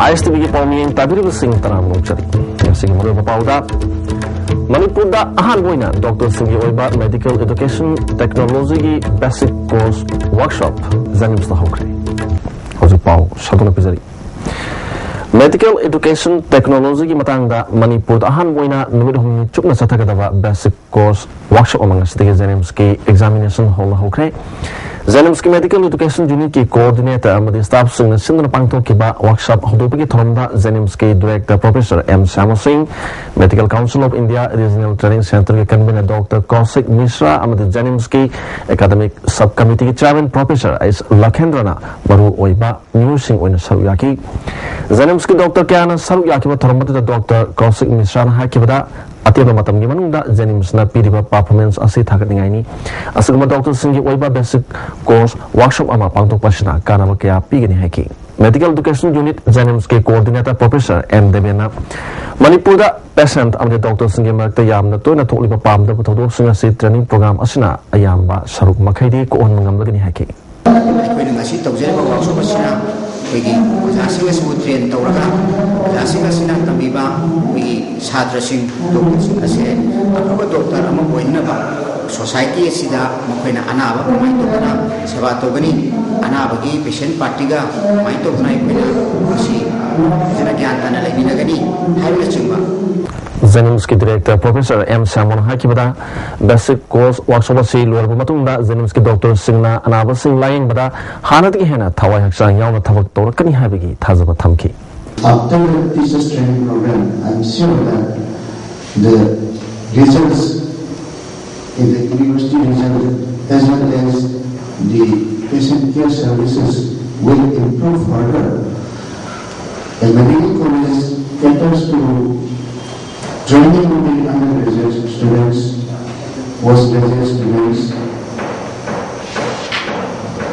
ISTV की पाउमियंग ताबिर सिंह तराम नौचरी सिंह मरे पाउदा मणिपुर दा अहान बोइना डॉक्टर सिंह की ओइबा मेडिकल एजुकेशन टेक्नोलॉजी की बेसिक कोर्स वर्कशॉप जनिम्स दा होखरे होजि पाउ सदुन पिजरी मेडिकल एजुकेशन टेक्नोलॉजी की मतंग दा मणिपुर दा अहान बोइना नुमिद हुम चुकना सथगदबा बेसिक कोर्स वर्कशॉप अमंग सिदे जनिम्स की एग्जामिनेशन होल होखरे जनिम्स की मेडिकल एजुकेशन यूनिट की कोऑर्डिनेटर अमदी स्टाफ सिंह सिंधन पांगथो की बा वर्कशॉप होदोपगी थोरमदा जनिम्स के director professor M Shyamal Singh medical council of India regional training centre के कन्वीनर डॉक्टर कौशिक मिश्रा अमदी जनिम्स की एकेडमिक सब कमिटी के चेयरमैन प्रोफेसर एस लखेंद्रना मरु ओइबा न्यूसिंग ओइन सरुक याकी जनिम्स की डॉक्टर क्याना सरुक याकी थोरमदा डॉक्टर कौशिक मिश्रा ना हाकिबदा अत्यंत मतम की मनुंदा जेनिम्स ना पीरिबा परफॉर्मेंस असी थागतनिंगाइनी असगमा डॉक्टर सिंह की ओइबा बेसिक कोर्स वर्कशॉप अमा पांगथोक पसना कानाम क्या पीगनी है कि मेडिकल एजुकेशन यूनिट जेनिम्स के कोऑर्डिनेटर प्रोफेसर एम देवेना मणिपुर दा पेशेंट अमदे डॉक्टर सिंह के मरक्ता यामना तोना थोकलिबा पामदा थोदोक सिंह से ट्रेनिंग प्रोग्राम असना अयामबा सरुक मखैदि को ओनमंगमलगनी है कि अखोइना ngasi तौजेबा वर्कशॉप असना ꯈꯣꯏꯒꯤ ꯑꯣꯖꯥꯁꯤꯡ ꯇ꯭ꯔꯦꯟ ꯇꯧꯔꯒ ꯑꯣꯖꯥꯁꯤꯡ ꯑꯁꯤꯅ ꯇꯝꯕꯤꯕ ꯑꯩꯈꯣꯏꯒꯤ ꯁꯥꯇ꯭ꯔꯁꯤꯡ ꯗꯣꯛꯇꯔꯁꯤꯡ ꯑꯁꯦ ꯑꯐꯕ ꯗꯣꯛꯇꯔ ꯑꯃ ꯑꯣꯏꯅꯕ ꯁꯣꯁꯥꯏꯇꯤ ꯑꯁꯤꯗ ꯃꯈꯣꯏꯅ ꯑꯅꯥꯕ ꯀꯃꯥꯏꯅ ꯇꯧꯗꯨꯅ ꯁꯦꯕꯥ ꯇꯧꯒꯅꯤ ꯑꯅꯥꯕꯒꯤ ꯄꯦꯁꯦꯟ ꯄꯥꯔꯇꯤꯒ ꯀꯃꯥꯏꯅ ꯇꯧꯗꯨꯅ ꯑꯩꯈꯣꯏꯅ ꯃꯁꯤ ꯐꯖꯅ ꯒ꯭ꯌꯥꯟ ꯇꯥꯅ ꯂꯩꯃꯤꯟꯅꯒꯅꯤ ꯍꯥꯏꯕꯅꯆꯤꯡꯕ जेनिम्स की डायरेक्टर प्रोफेसर एम श्यामल हाकिबदा बेसिक कोर्स वर्कशॉप से लोरबा मतुंगदा जेनिम्स की डॉक्टर सिंहना अनाबा सिंह लायंगबदा हानदगी हेना थवाई हक्सांग यावना थबक तौरकनी हाबिगी थाजबा थमकी After the teachers training program, I am sure that the results in the university result as well as the patient care services will improve further. The medical college caters to training of the undergraduate students, postgraduate students,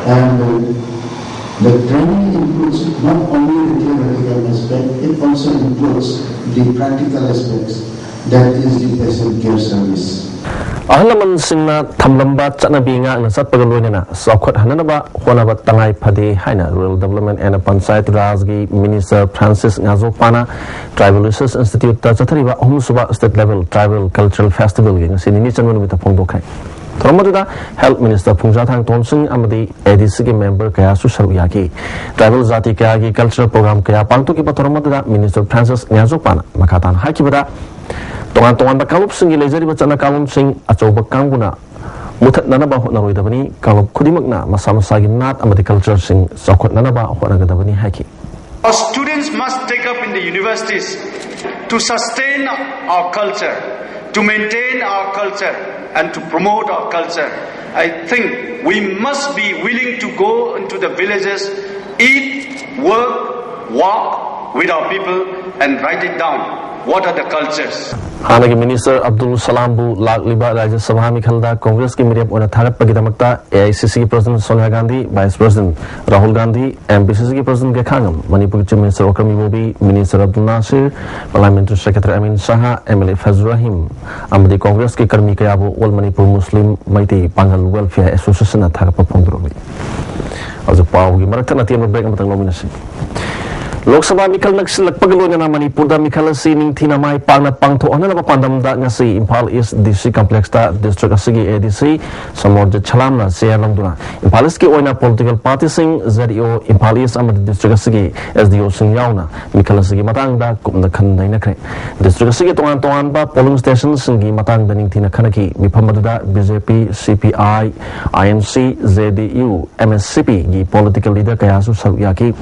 and the training includes not only the theoretical aspect, it also includes the practical aspects, that is the patient care service. अहलमन सिंहना थमलंबा चनबी ngang सत्पग लोइना सौखत हननबा होनबा तंगाई फदे हाइना rural development and panchayat Raj की मिनिस्टर फ्रांसिस ngazopaना ट्राइबल रिसर्च इंस्टीट्यूट ता चथरिबा अहुमसुबा state level tribal cultural festival गे सिनिनि चनमन मिता फोंदोखाय थोरमदुदा हेल्थ मिनिस्टर फुंजाथांग तोनसिंग अमदी एडीसी के मेंबर कया सुसरु याकी ट्राइबल जाति कया की कल्चरल प्रोग्राम कया पांगतो की थोरमदुदा मिनिस्टर फ्रांसिस ngazopaना मखातान हाकिबदा तोंगान तोंगान कालुप सिंह लेजरिबा चना कालुप सिंह अचौबा कांगुना मुथतननबा होनरोइदबनी कालुप खुदिमकना मसा मसागी नाट अमदी कल्चर सिंह चौखतननबा होनगदबनी हाकी Our students must take up in the universities to sustain our culture, to maintain our culture and to promote our culture. I think we must be willing to go into the villages, eat, work, walk with our people and write it down. What are the cultures? हालांकि minister Abdul Salam बु लाखलिबा राज्य सभा मिखलदा कांग्रेस की media ओना थागतपगिदमक्ता AICC की president Sonia Gandhi vice president Rahul Gandhi MPCC की president Gaikhangam Manipur chief minister Okram Ibobi minister Abdul Nasir parliamentary secretary Amin Shah MLA Fazal Rahim अमदी कांग्रेस के कर्मी कयाबु all Manipur Muslim Meitei Pangal welfare association थागप फोंदरोबी अजु पावगी मरकतना तेम ब्रेक मतंग लोमिनसी लोकसभा मिखल नक्सलकपग लोइना मणिपुर मिखल निंगथीना माई पांगना पांगथोहनबा पांदमदा ngasi Imphal east district complex दा डिस्ट्रिक्ट असगी एडीसी समोर छलामना शेयर लंगदुना इम्फाल ईस्ट की ओइना political party Singh JDO Imphal east अमद डिस्ट्रिक्ट असगी एसडीओ सिंह यावना मिखल असगी मतंगदा कुमना खनदैनखरे डिस्ट्रिक्ट असगी तोंगान तोंगान बा पोलिंग स्टेशन सिंगी मतंगदा निंगथीना खनकी मिफमदुदा BJP CPI INC JDU MSCP की पॉलिटिकल लीडर कयासु सरुयाकी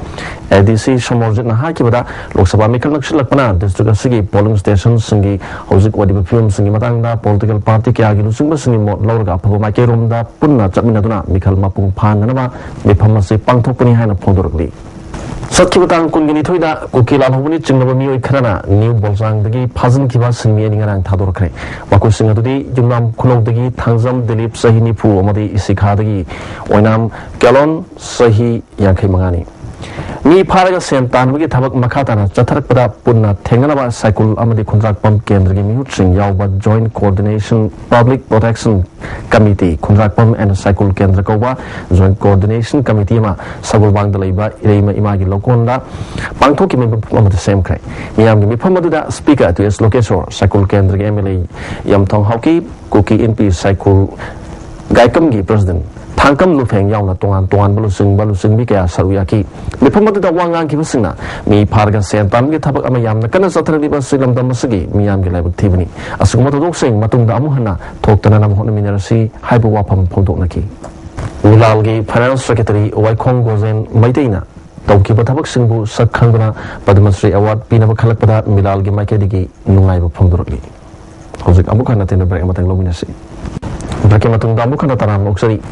एडीसी समोर हाकिबदा लोकसभा मिखल नक्सलकपना डिस्ट्रिक्ट असगी पोलिंग स्टेशन सिंगी हौजिक वदिबा फिल्म सिंगी मतंगदा पॉलिटिकल पार्टी कयागी लुसिंग सिंगी मोट लौरगा अफबा माइकेरोमदा पुन्ना चटमिनदुना मिखल मपुंग फाननबा मिफमसे पांगथोकपनि हायना फोंदोरकली सत्खिबतांग कुनगिनी थोइदा कुकिल आलहबनि चिंगनबा मियोय खराना न्यू बोलजांगदगी फाजनखिबा सिंमी एनिंगारांग थादोरखरे वाकु सिंगदुदी जुमनाम खुनौदगी थांगजम दिलीप सही निफु अमदी इसिखादगी ओइनाम केलोन सही यांखै मंगानी mi pharaga sen tanbagi thabak makhatana chatharakpada punna thenganaba cycle amadi khundrakpam kendra gi mihut sing yawba joint coordination public protection committee khundrakpam and cycle kendra koba joint coordination committee ma sagul bang dalaiba ireima imagi lokonda pangthoki me amadi sem krai miyam gi mifamadu da speaker to es lokeshwar cycle kendra gi mla yamthong hauki kuki np cycle gaikam gi president Tangkam lufeng yaw na tungan balusing mi kaya saruyaki. Mi pamadu da wangang ki basingna mi parga sentam gi thabak ama yamna kana sathara di basilam da masagi mi yam gi laibak thibani. Asugma to doksing matung da amuhana thoktana nam hona minarasi haibu wapam phongdok naki. Milal gi finance secretary Waikong Gozen Maiteina tawki ba thabak singbu sakhangna Padma Shri award pinaba khalakpada Milal gi maikedi nungai ba phongdorli. Hojik amukana tena break amatang lominasi. Break matung da amukana taram oksari.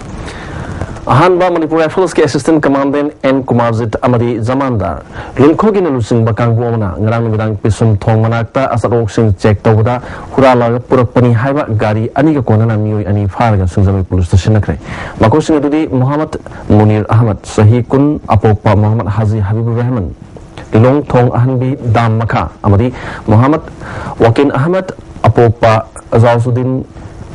Ahanba Manipur Rifles ke Assistant Commandant N. Kumarzit Amadi Zamandar Lungkhogi na lusing bakang buamana ngarang nabidang pisum thong manakta asarok sing check tawda hurala purakpani haiba gari ani ka konana mioi ani farga singzamai police station nakre mako sing adudi Muhammad Munir Ahmad Sahikun Apopa Muhammad Haji Habibur Rahman Long Thong Ahanbi Dam Makha Amadi Muhammad Wakin Ahmad Apopa Azausuddin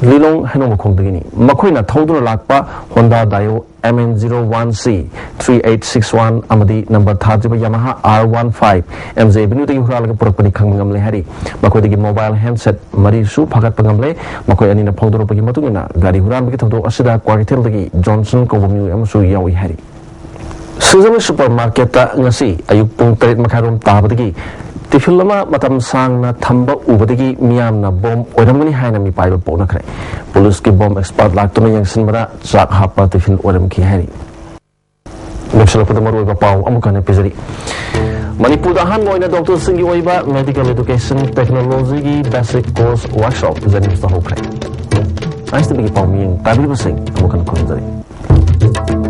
Lilong Hanoma Kongdini, Makoina Todor Lakpa, Honda Dio MN01C 3861 Amadi number 30 Yamaha R15 MZ Benuti Huralaga Purpani Kangam Lehari, Makodi mobile handset Marisu Pakat Pangamle, Makoyani Podoro Pagimatuna, Gadi Huram Bikito Asida Quakitilgi, Johnson Komu Yamasu Yawi Hari. Suzama Supermarket Ngasi, Ayupung Trade Makarum Tabadi. Tifilama matam sang na thamba ubadagi miyam na bom oramani haina mi paiba pona khre police ki bom expert laktuna yang sinmara chak hapa tifin oram ki hari nopsala pada maru ba pau amukane pizari Manipur da han moina Dr. Singi oiba medical education technology gi basic course workshop zanim sta hokre nice to be pau ming tabi basing amukan khonjari